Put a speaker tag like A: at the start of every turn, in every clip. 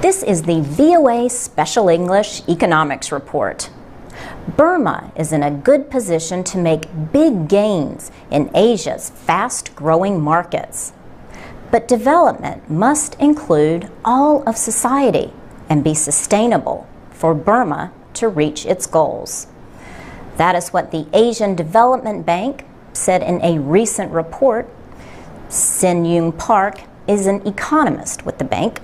A: This is the VOA Special English Economics Report. Burma is in a good position to make big gains in Asia's fast-growing markets. But development must include all of society and be sustainable for Burma to reach its goals. That is what the Asian Development Bank said in a recent report. Sin Yoon Park is an economist with the bank.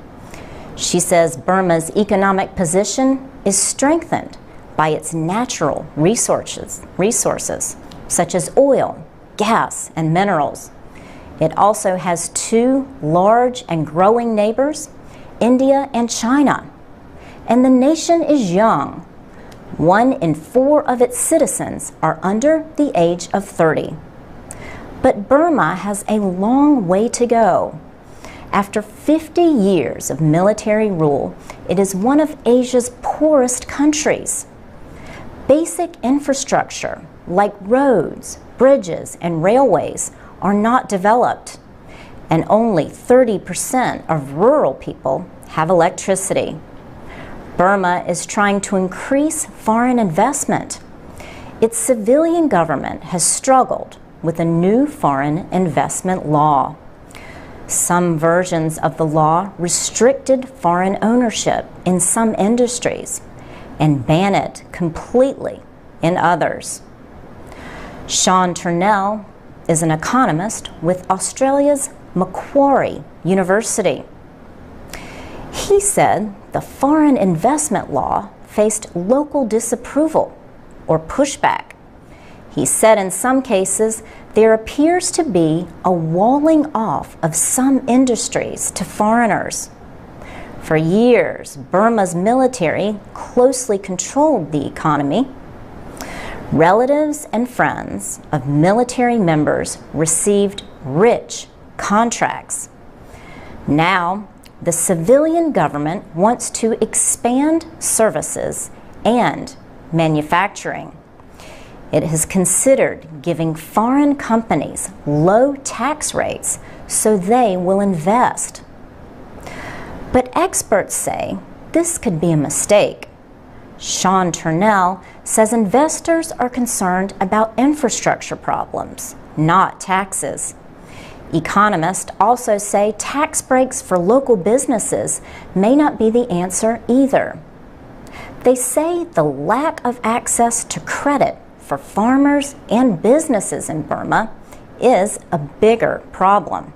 A: She says Burma's economic position is strengthened by its natural resources such as oil, gas, and minerals. It also has two large and growing neighbors, India and China. And the nation is young. 1 in 4 of its citizens are under the age of 30. But Burma has a long way to go. After 50 years of military rule, it is one of Asia's poorest countries. Basic infrastructure like roads, bridges, and railways are not developed, and only 30% of rural people have electricity. Burma is trying to increase foreign investment. Its civilian government has struggled with a new foreign investment law. Some versions of the law restricted foreign ownership in some industries and ban it completely in others. Sean Turnell is an economist with Australia's Macquarie University. He said the foreign investment law faced local disapproval or pushback. He said in some cases there appears to be a walling off of some industries to foreigners. For years, Burma's military closely controlled the economy. Relatives and friends of military members received rich contracts. Now, the civilian government wants to expand services and manufacturing. It has considered giving foreign companies low tax rates so they will invest. But experts say this could be a mistake. Sean Turnell says investors are concerned about infrastructure problems, not taxes. Economists also say tax breaks for local businesses may not be the answer either. They say the lack of access to credit for farmers and businesses in Burma is a bigger problem.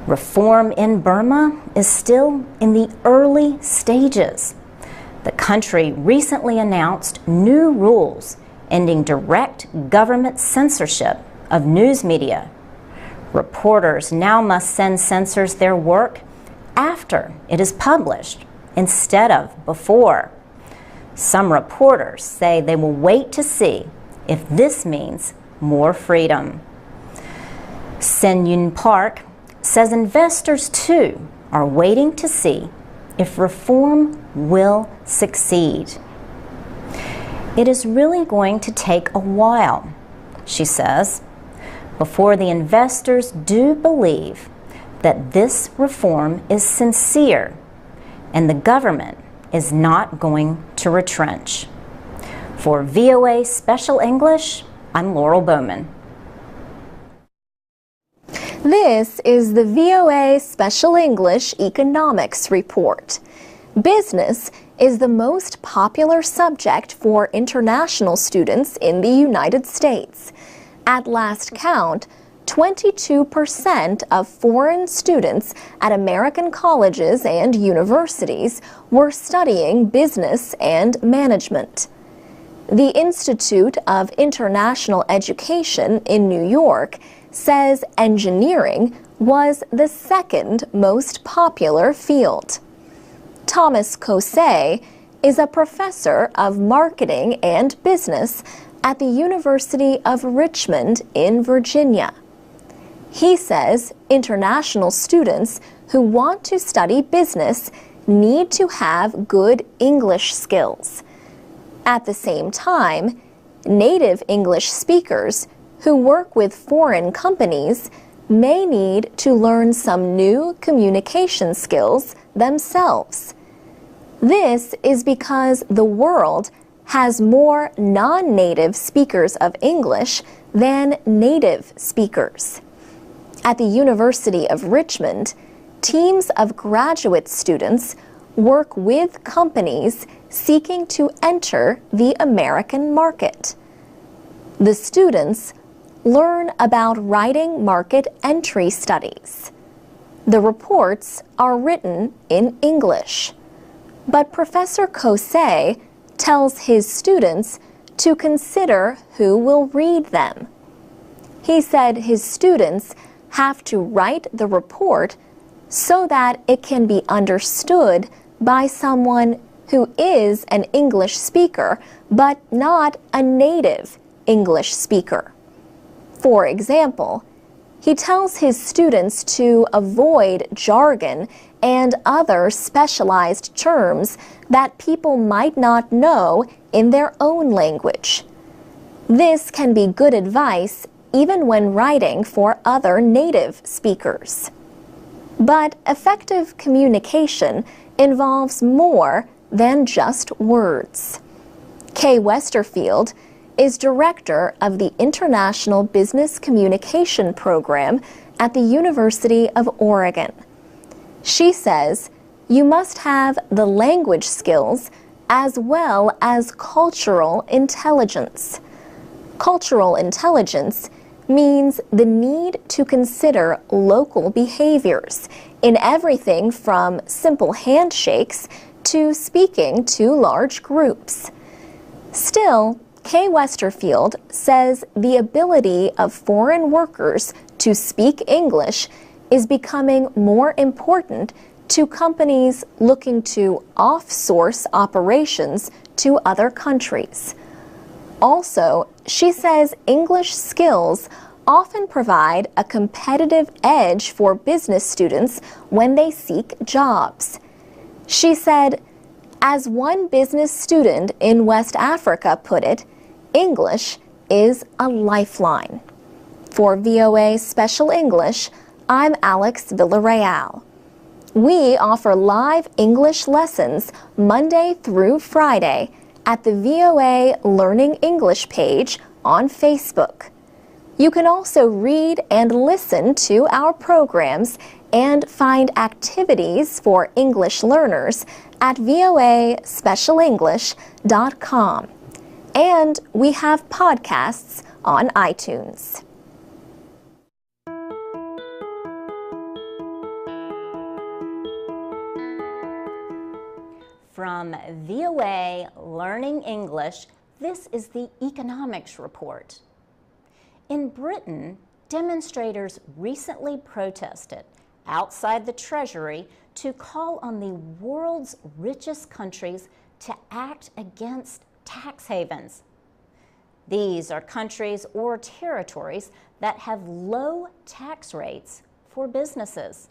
A: Reform in Burma is still in the early stages. The country recently announced new rules ending direct government censorship of news media. Reporters now must send censors their work after it is published instead of before. Some reporters say they will wait to see if this means more freedom. Sin Yoon Park says investors too are waiting to see if reform will succeed. It is really going to take a while, she says, before the investors do believe that this reform is sincere and the government is not going to retrench. For VOA Special English, I'm Laurel Bowman.
B: This is the VOA Special English Economics Report. Business is the most popular subject for international students in the United States. At last count, 22% of foreign students at American colleges and universities were studying business and management. The Institute of International Education in New York says engineering was the second most popular field. Thomas Kosei is a professor of marketing and business at the University of Richmond in Virginia. He says international students who want to study business need to have good English skills. At the same time, native English speakers who work with foreign companies may need to learn some new communication skills themselves. This is because the world has more non-native speakers of English than native speakers. At the University of Richmond, teams of graduate students work with companies seeking to enter the American market. The students learn about writing market entry studies. The reports are written in English, but Professor Kosei tells his students to consider who will read them. He said his students have to write the report so that it can be understood by someone who is an English speaker but not a native English speaker. For example, he tells his students to avoid jargon and other specialized terms that people might not know in their own language. This can be good advice even when writing for other native speakers. But effective communication involves more than just words. Kay Westerfield is director of the International Business Communication Program at the University of Oregon. She says you must have the language skills as well as cultural intelligence. Cultural intelligence means the need to consider local behaviors in everything from simple handshakes to speaking to large groups. Still, Kay Westerfield says the ability of foreign workers to speak English is becoming more important to companies looking to off-source operations to other countries. Also, she says English skills often provide a competitive edge for business students when they seek jobs. She said, as one business student in West Africa put it, English is a lifeline. For VOA Special English, I'm Alex Villarreal. We offer live English lessons Monday through Friday at the VOA Learning English page on Facebook. You can also read and listen to our programs and find activities for English learners at voaspecialenglish.com. And we have podcasts on iTunes.
A: From VOA Learning English, this is the Economics Report. In Britain, demonstrators recently protested outside the Treasury to call on the world's richest countries to act against tax havens. These are countries or territories that have low tax rates for businesses.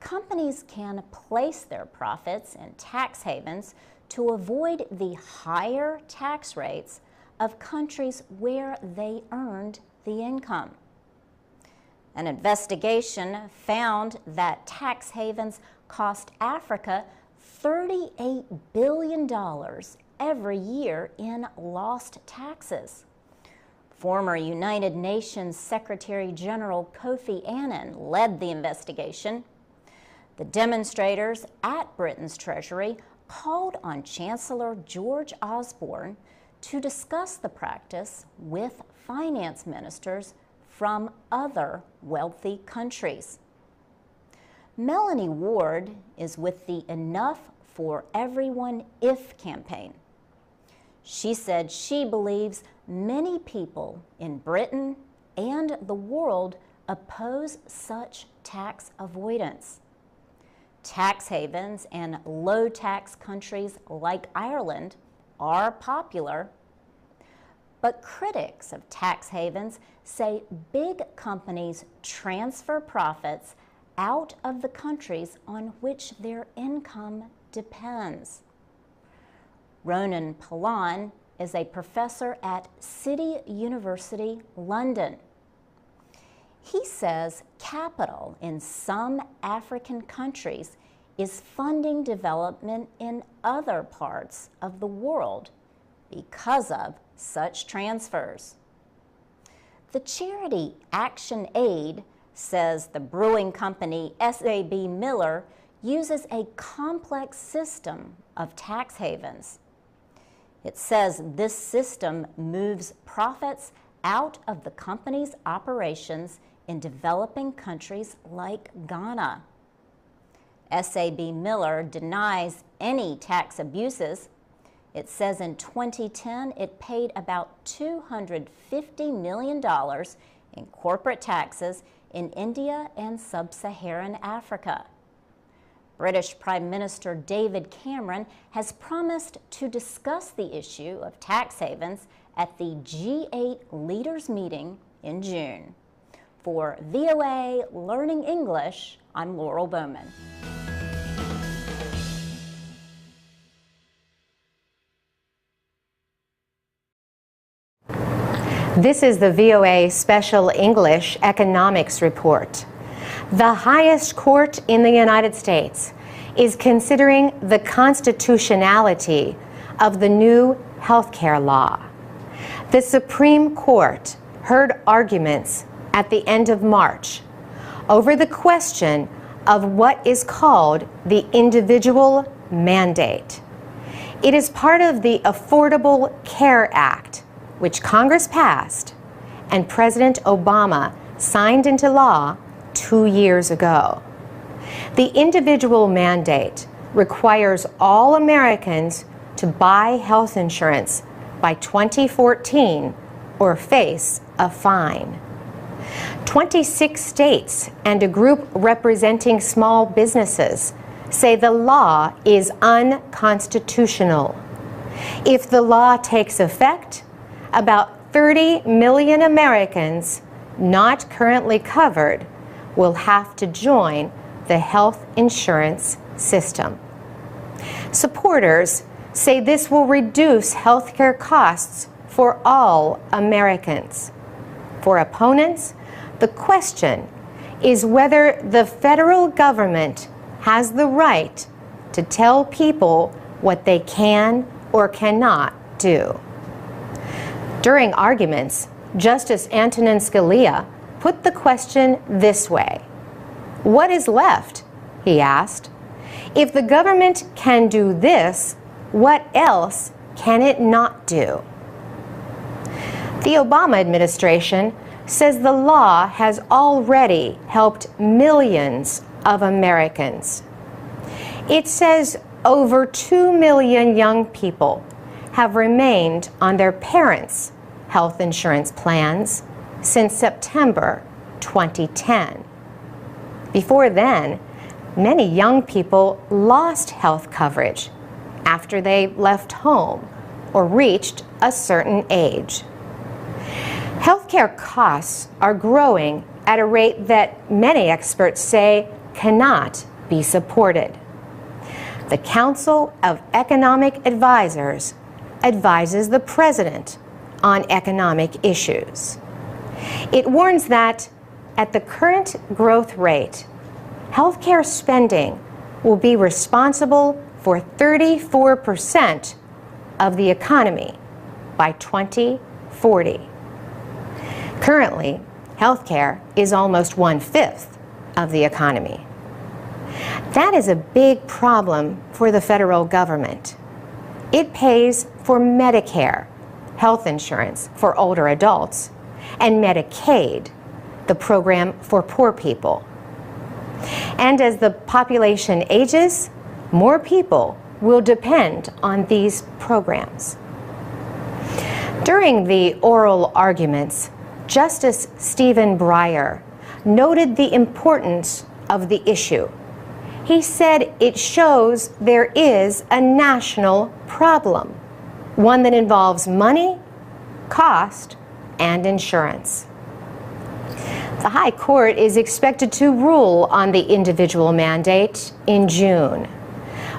A: Companies can place their profits in tax havens to avoid the higher tax rates of countries where they earned the income. An investigation found that tax havens cost Africa $38 billion every year in lost taxes. Former United Nations Secretary General Kofi Annan led the investigation. The demonstrators at Britain's Treasury called on Chancellor George Osborne to discuss the practice with finance ministers from other wealthy countries. Melanie Ward is with the Enough for Everyone If campaign. She said she believes many people in Britain and the world oppose such tax avoidance. Tax havens and low-tax countries like Ireland are popular, but critics of tax havens say big companies transfer profits out of the countries on which their income depends. Ronan Palan is a professor at City University, London. He says capital in some African countries is funding development in other parts of the world because of such transfers. The charity Action Aid says the brewing company SAB Miller uses a complex system of tax havens. It says this system moves profits out of the company's operations in developing countries like Ghana. SAB Miller denies any tax abuses. It says in 2010 it paid about $250 million in corporate taxes in India and sub-Saharan Africa. British Prime Minister David Cameron has promised to discuss the issue of tax havens at the G8 leaders meeting in June. For VOA Learning English, I'm Laurel Bowman.
C: This is the VOA Special English Economics Report. The highest court in the United States is considering the constitutionality of the new healthcare law. The Supreme Court heard arguments at the end of March over the question of what is called the individual mandate. It is part of the Affordable Care Act, which Congress passed and President Obama signed into law 2 years ago. The individual mandate requires all Americans to buy health insurance by 2014 or face a fine. 26 states and a group representing small businesses say the law is unconstitutional. If the law takes effect, about 30 million Americans not currently covered will have to join the health insurance system. Supporters say this will reduce healthcare costs for all Americans. For opponents, the question is whether the federal government has the right to tell people what they can or cannot do. During arguments, Justice Antonin Scalia put the question this way. What is left? He asked. If the government can do this, what else can it not do? The Obama administration says the law has already helped millions of Americans. It says over 2 million young people have remained on their parents' health insurance plans since September 2010. Before then, many young people lost health coverage after they left home or reached a certain age. Healthcare costs are growing at a rate that many experts say cannot be supported. The Council of Economic Advisors advises the President on economic issues. It warns that at the current growth rate, healthcare spending will be responsible for 34% of the economy by 2040. Currently, healthcare is almost 1/5 of the economy. That is a big problem for the federal government. It pays for Medicare, health insurance for older adults, and Medicaid, the program for poor people. And as the population ages, more people will depend on these programs. During the oral arguments, Justice Stephen Breyer noted the importance of the issue. He said it shows there is a national problem, one that involves money, cost, and insurance. The High Court is expected to rule on the individual mandate in June,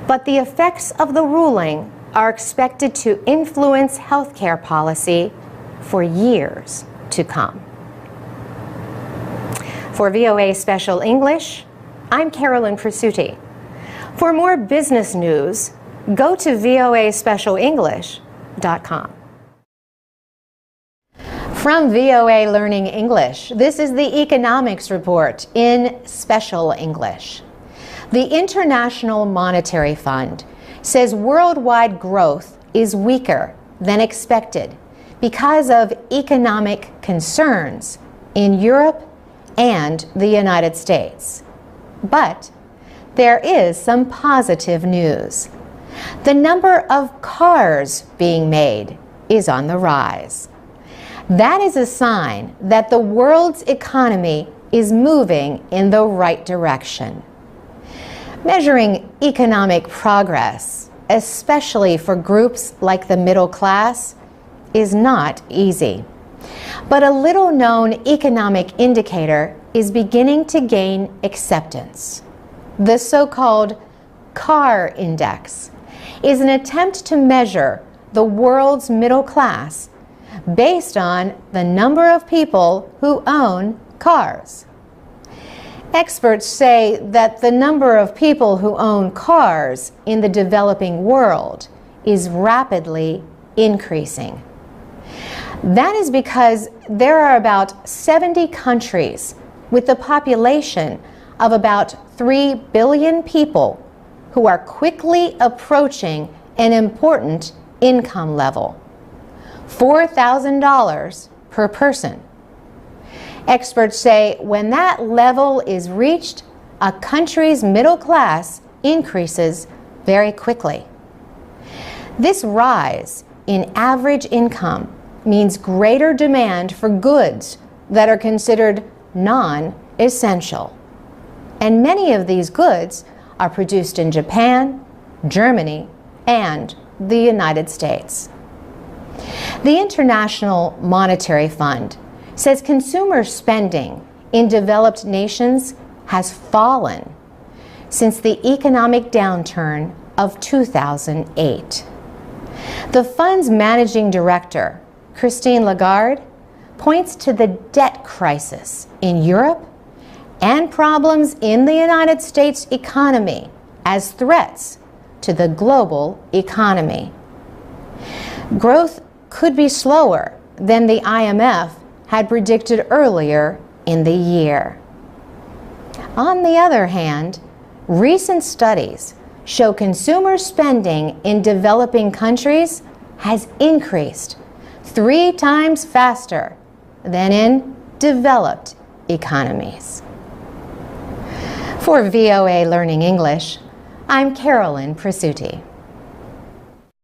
C: but the effects of the ruling are expected to influence healthcare policy for years to come. For VOA Special English, I'm Carolyn Presutti. For more business news, go to voaspecialenglish.com. From VOA Learning English, this is the Economics Report in Special English. The International Monetary Fund says worldwide growth is weaker than expected because of economic concerns in Europe and the United States. But there is some positive news. The number of cars being made is on the rise. That is a sign that the world's economy is moving in the right direction. Measuring economic progress, especially for groups like the middle class, is not easy. But a little-known economic indicator is beginning to gain acceptance. The so-called CAR Index is an attempt to measure the world's middle class based on the number of people who own cars. Experts say that the number of people who own cars in the developing world is rapidly increasing. That is because there are about 70 countries with a population of about 3 billion people who are quickly approaching an important income level, $4,000 per person. Experts say when that level is reached, a country's middle class increases very quickly. This rise in average income means greater demand for goods that are considered non-essential. And many of these goods are produced in Japan, Germany, and the United States. The International Monetary Fund says consumer spending in developed nations has fallen since the economic downturn of 2008. The fund's managing director, Christine Lagarde, points to the debt crisis in Europe and problems in the United States economy as threats to the global economy. Growth could be slower than the IMF had predicted earlier in the year. On the other hand, recent studies show consumer spending in developing countries has increased 3 times faster than in developed economies. For VOA Learning English, I'm Carolyn Presutti.